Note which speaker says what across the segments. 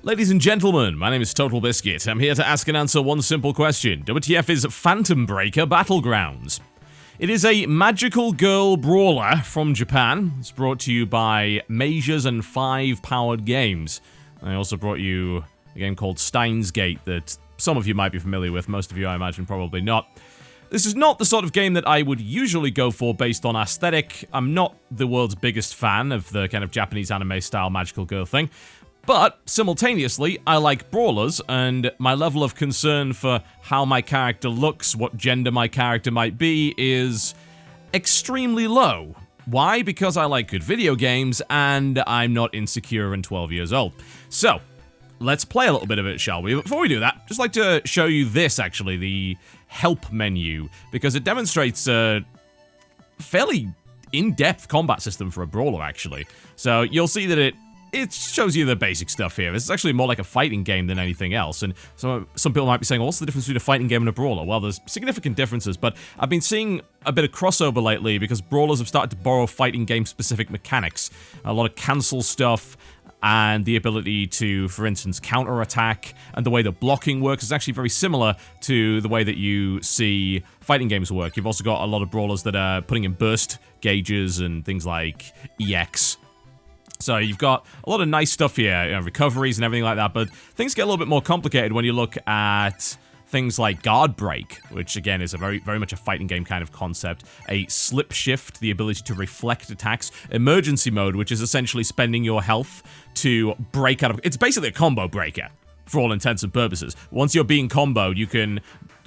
Speaker 1: Ladies and gentlemen, my name is TotalBiscuit. I'm here to ask and answer one simple question. WTF is Phantom Breaker Battlegrounds? It is a magical girl brawler from Japan. It's brought to you by Measures and 5 Powered Games. I also brought you a game called Steins Gate that some of you might be familiar with, most of you I imagine probably not. This is not the sort of game that I would usually go for based on aesthetic. I'm not the world's biggest fan of the kind of Japanese anime style magical girl thing. But, simultaneously, I like brawlers, and my level of concern for how my character looks, what gender my character might be, is extremely low. Why? Because I like good video games, and I'm not insecure and 12 years old. So, let's play a little bit of it, shall we? But before we do that, I'd just like to show you this, actually, the help menu, because it demonstrates a fairly in-depth combat system for a brawler, actually. So, you'll see that it shows you the basic stuff here. This is actually more like a fighting game than anything else, and so some people might be saying, well, what's the difference between a fighting game and a brawler? Well, there's significant differences, but I've been seeing a bit of crossover lately because brawlers have started to borrow fighting game-specific mechanics. A lot of cancel stuff, and the ability to, for instance, counter-attack, and the way the blocking works is actually very similar to the way that you see fighting games work. You've also got a lot of brawlers that are putting in burst gauges and things like EX. So you've got a lot of nice stuff here, you know, recoveries and everything like that, but things get a little bit more complicated when you look at things like guard break, which again is a very much a fighting game kind of concept, a slip shift, the ability to reflect attacks, emergency mode, which is essentially spending your health to break out of... It's basically a combo breaker, for all intents and purposes. Once you're being comboed, you can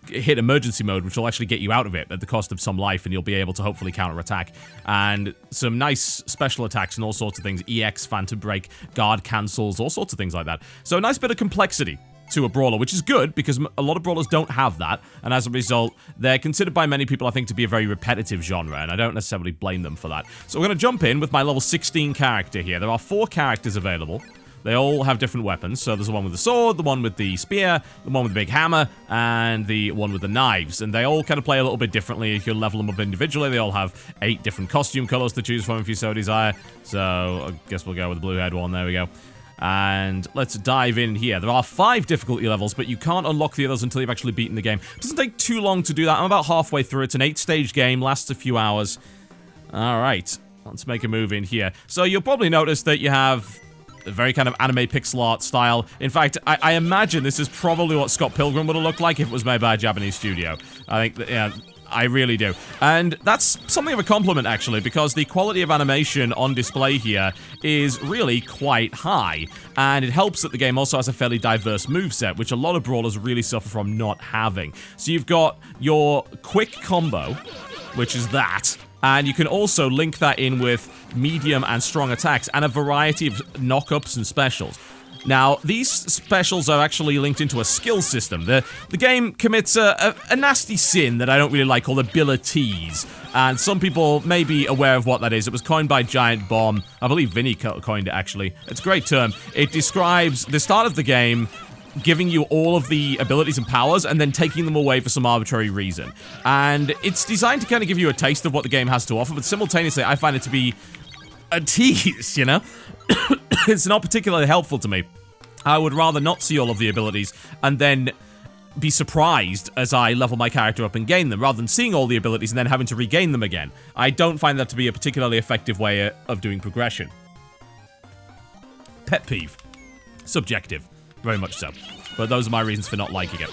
Speaker 1: hit emergency mode, which will actually get you out of it at the cost of some life, and you'll be able to hopefully counterattack. And some nice special attacks and all sorts of things. EX, Phantom Break, guard cancels, all sorts of things like that. So a nice bit of complexity to a brawler, which is good, because a lot of brawlers don't have that, and as a result, they're considered by many people, I think, to be a very repetitive genre, and I don't necessarily blame them for that. So we're going to jump in with my level 16 character here. There are 4 characters available. They all have different weapons, so there's the one with the sword, the one with the spear, the one with the big hammer, and the one with the knives, and they all kind of play a little bit differently. If you level them up individually, they all have 8 different costume colors to choose from if you so desire, so I guess we'll go with the blue-haired one. There we go. And let's dive in here. There are 5 difficulty levels, but you can't unlock the others until you've actually beaten the game. It doesn't take too long to do that. I'm about halfway through. It's an 8-stage game, lasts a few hours. Alright, let's make a move in here. So you'll probably notice that you have a very kind of anime pixel art style. In fact, I imagine this is probably what Scott Pilgrim would have looked like if it was made by a Japanese studio. I think that, yeah, I really do. And that's something of a compliment, actually, because the quality of animation on display here is really quite high. And it helps that the game also has a fairly diverse moveset, which a lot of brawlers really suffer from not having. So you've got your quick combo, which is that. And you can also link that in with medium and strong attacks and a variety of knock-ups and specials. Now, these specials are actually linked into a skill system. The game commits a nasty sin that I don't really like called abilities. And some people may be aware of what that is. It was coined by Giant Bomb. I believe Vinny coined it, actually. It's a great term. It describes the start of the game giving you all of the abilities and powers and then taking them away for some arbitrary reason. And it's designed to kind of give you a taste of what the game has to offer, but simultaneously I find it to be a tease, you know? It's not particularly helpful to me. I would rather not see all of the abilities and then be surprised as I level my character up and gain them, rather than seeing all the abilities and then having to regain them again. I don't find that to be a particularly effective way of doing progression. Pet peeve. Subjective. Very much so. But those are my reasons for not liking it.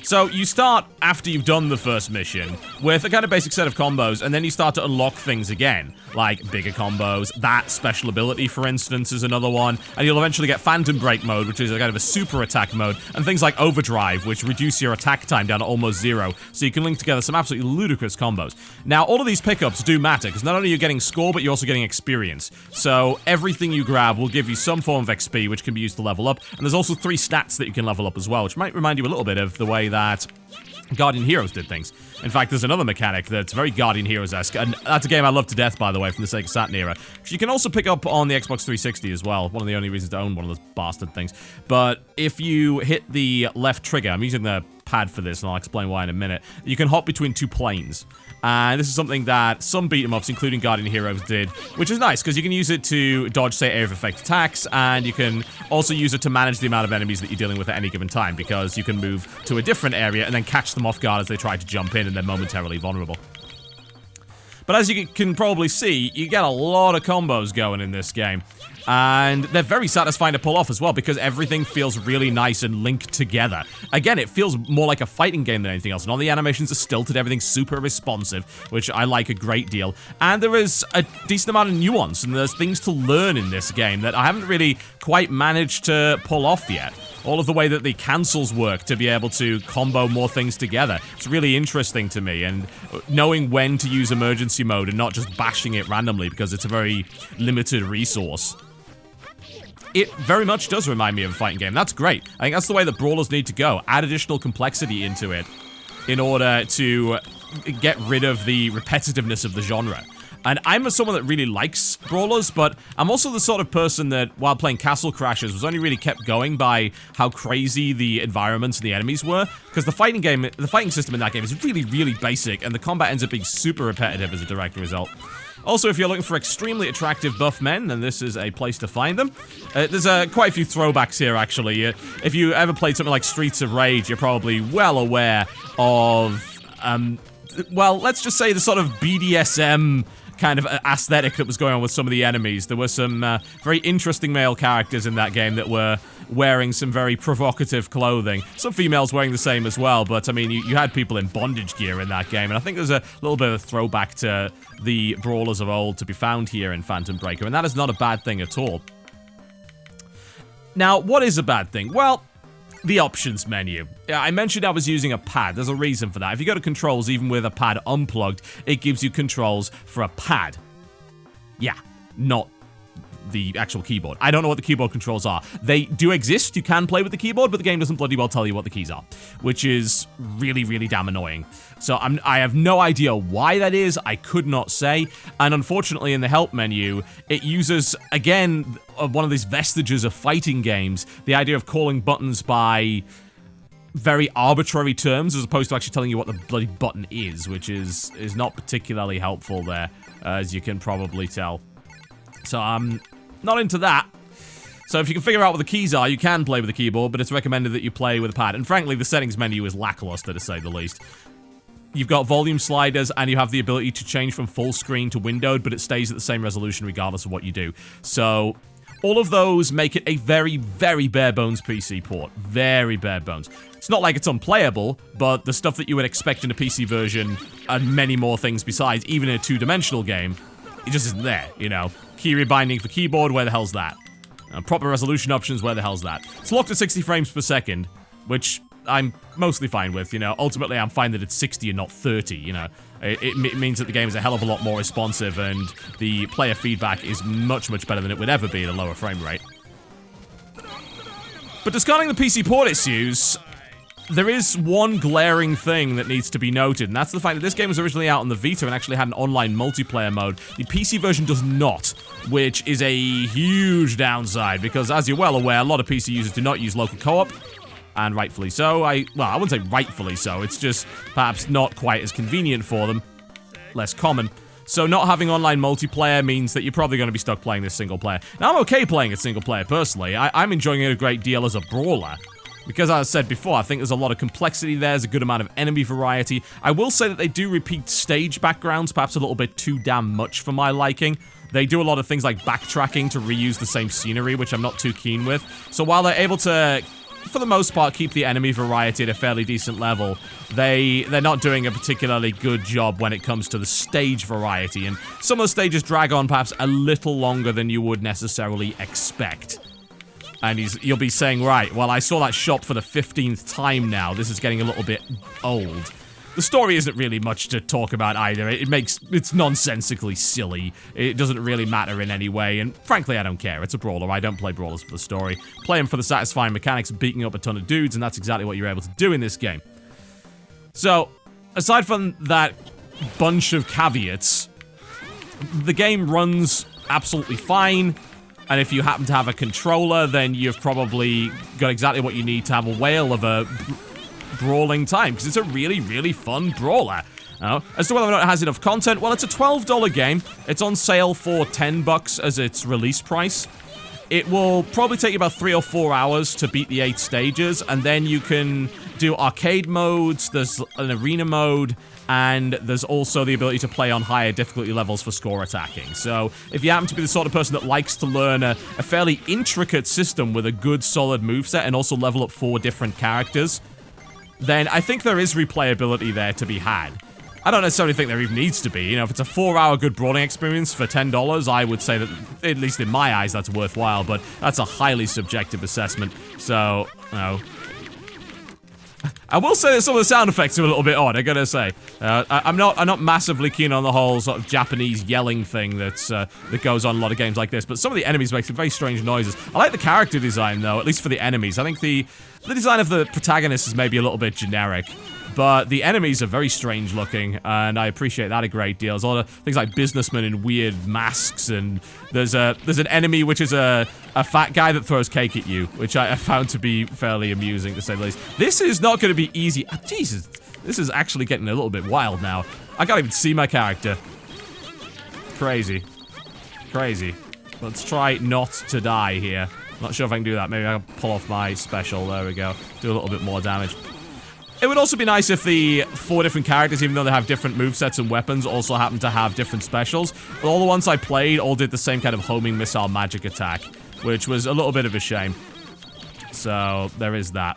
Speaker 1: So, you start, after you've done the first mission, with a kind of basic set of combos, and then you start to unlock things again. Like, bigger combos, that special ability, for instance, is another one, and you'll eventually get Phantom Break mode, which is a kind of a super attack mode, and things like Overdrive, which reduce your attack time down to almost 0, so you can link together some absolutely ludicrous combos. Now, all of these pickups do matter, because not only are you getting score, but you're also getting experience. So, everything you grab will give you some form of XP, which can be used to level up, and there's also 3 stats that you can level up as well, which might remind you a little bit of the way that Guardian Heroes did things. In fact, there's another mechanic that's very Guardian Heroes-esque, and that's a game I love to death, by the way, from the Sega Saturn era, which you can also pick up on the Xbox 360 as well. One of the only reasons to own one of those bastard things. But if you hit the left trigger, I'm using the pad for this, and I'll explain why in a minute, you can hop between 2 planes. And this is something that some beat-em-ups, including Guardian Heroes, did, which is nice, because you can use it to dodge, say, area of effect attacks, and you can also use it to manage the amount of enemies that you're dealing with at any given time, because you can move to a different area and then catch them off guard as they try to jump in and they're momentarily vulnerable. But as you can probably see, you get a lot of combos going in this game. And they're very satisfying to pull off as well, because everything feels really nice and linked together. Again, it feels more like a fighting game than anything else, and all the animations are stilted, everything's super responsive, which I like a great deal. And there is a decent amount of nuance, and there's things to learn in this game that I haven't really quite managed to pull off yet. All of the way that the cancels work to be able to combo more things together. It's really interesting to me, and knowing when to use emergency mode and not just bashing it randomly because it's a very limited resource. It very much does remind me of a fighting game. That's great. I think that's the way that brawlers need to go. Add additional complexity into it in order to get rid of the repetitiveness of the genre. And I'm someone that really likes brawlers, but I'm also the sort of person that, while playing Castle Crashers, was only really kept going by how crazy the environments and the enemies were. Because the fighting system in that game is really, really basic, and the combat ends up being super repetitive as a direct result. Also, if you're looking for extremely attractive buff men, then this is a place to find them. There's quite a few throwbacks here, actually. If you ever played something like Streets of Rage, you're probably well aware of, well, let's just say the sort of BDSM kind of aesthetic that was going on with some of the enemies. There were some very interesting male characters in that game that were wearing some very provocative clothing. Some females wearing the same as well, but I mean, you had people in bondage gear in that game, and I think there's a little bit of a throwback to the brawlers of old to be found here in Phantom Breaker, and that is not a bad thing at all. Now, what is a bad thing? Well, the options menu. I mentioned I was using a pad. There's a reason for that. If you go to controls, even with a pad unplugged, it gives you controls for a pad. Yeah, not the actual keyboard. I don't know what the keyboard controls are. They do exist. You can play with the keyboard, but the game doesn't bloody well tell you what the keys are, which is really, really damn annoying. So I have no idea why that is. I could not say. And unfortunately, in the help menu, it uses, again, one of these vestiges of fighting games, the idea of calling buttons by very arbitrary terms as opposed to actually telling you what the bloody button is, which is not particularly helpful there, as you can probably tell. So I'm not into that. So if you can figure out what the keys are, you can play with the keyboard, but it's recommended that you play with a pad. And frankly, the settings menu is lackluster, to say the least. You've got volume sliders, and you have the ability to change from full screen to windowed, but it stays at the same resolution regardless of what you do. So all of those make it a very, very bare bones PC port. Very bare bones. It's not like it's unplayable, but the stuff that you would expect in a PC version, and many more things besides, even in a two-dimensional game, it just isn't there, you know. Key rebinding for keyboard, where the hell's that? Proper resolution options, where the hell's that? It's locked at 60 frames per second, which I'm mostly fine with, you know. Ultimately, I'm fine that it's 60 and not 30, you know. It means that the game is a hell of a lot more responsive, and the player feedback is much, much better than it would ever be at a lower frame rate. But discarding the PC port issues, there is one glaring thing that needs to be noted, and that's the fact that this game was originally out on the Vita and actually had an online multiplayer mode. The PC version does not, which is a huge downside, because as you're well aware, a lot of PC users do not use local co-op, and rightfully so. Well, I wouldn't say rightfully so, it's just perhaps not quite as convenient for them, less common. So not having online multiplayer means that you're probably going to be stuck playing this single player. Now, I'm okay playing it single player, personally. I'm enjoying it a great deal as a brawler. Because, as I said before, I think there's a lot of complexity there, there's a good amount of enemy variety. I will say that they do repeat stage backgrounds, perhaps a little bit too damn much for my liking. They do a lot of things like backtracking to reuse the same scenery, which I'm not too keen with. So while they're able to, for the most part, keep the enemy variety at a fairly decent level, they're not doing a particularly good job when it comes to the stage variety. And some of the stages drag on perhaps a little longer than you would necessarily expect. And you'll be saying, right, well, I saw that shop for the 15th time now. This is getting a little bit old. The story isn't really much to talk about either. It's nonsensically silly. It doesn't really matter in any way, and frankly, I don't care. It's a brawler. I don't play brawlers for the story. Play them for the satisfying mechanics of beating up a ton of dudes, and that's exactly what you're able to do in this game. So, aside from that bunch of caveats, the game runs absolutely fine. And if you happen to have a controller, then you've probably got exactly what you need to have a whale of a brawling time, because it's a really, really fun brawler. Now, as to whether or not it has enough content, well, it's a $12 game. It's on sale for $10 as its release price. It will probably take you about 3 or 4 hours to beat the 8 stages, and then you can do arcade modes, there's an arena mode, and there's also the ability to play on higher difficulty levels for score attacking. So, if you happen to be the sort of person that likes to learn a fairly intricate system with a good, solid moveset and also level up 4 different characters, then I think there is replayability there to be had. I don't necessarily think there even needs to be. You know, if it's a 4-hour good brawling experience for $10, I would say that, at least in my eyes, that's worthwhile, but that's a highly subjective assessment, so, you know. I will say that some of the sound effects are a little bit odd, I gotta say. I'm not massively keen on the whole sort of Japanese yelling thing that goes on in a lot of games like this, but some of the enemies make some very strange noises. I like the character design, though, at least for the enemies. I think the design of the protagonist is maybe a little bit generic, but the enemies are very strange looking, and I appreciate that a great deal. There's a lot of things like businessmen in weird masks, and there's an enemy which is a fat guy that throws cake at you, which I found to be fairly amusing, to say the least. This is not going to be easy. Oh, Jesus, this is actually getting a little bit wild now. I can't even see my character. Crazy. Crazy. Let's try not to die here. Not sure if I can do that. Maybe I'll pull off my special. There we go. Do a little bit more damage. It would also be nice if the 4 different characters, even though they have different movesets and weapons, also happen to have different specials. But all the ones I played all did the same kind of homing missile magic attack, which was a little bit of a shame. So, there is that.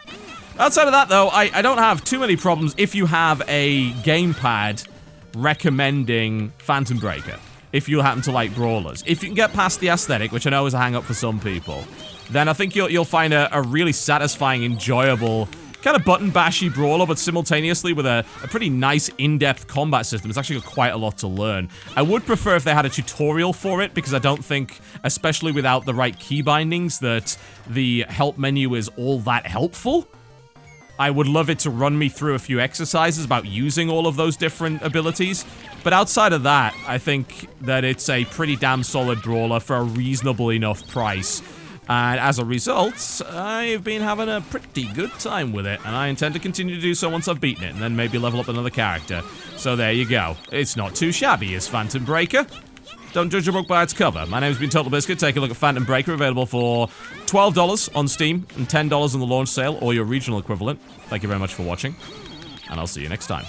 Speaker 1: Outside of that, though, I don't have too many problems if you have a gamepad recommending Phantom Breaker, if you happen to like brawlers. If you can get past the aesthetic, which I know is a hang-up for some people, then I think you'll find a really satisfying, enjoyable, kind of button-bashy brawler, but simultaneously with a pretty nice in-depth combat system. It's actually got quite a lot to learn. I would prefer if they had a tutorial for it, because I don't think, especially without the right key bindings, that the help menu is all that helpful. I would love it to run me through a few exercises about using all of those different abilities. But outside of that, I think that it's a pretty damn solid brawler for a reasonable enough price. And as a result, I've been having a pretty good time with it, and I intend to continue to do so once I've beaten it, and then maybe level up another character. So there you go. It's not too shabby, is Phantom Breaker. Don't judge a book by its cover. My name's been TotalBiscuit. Take a look at Phantom Breaker, available for $12 on Steam and $10 on the launch sale, or your regional equivalent. Thank you very much for watching, and I'll see you next time.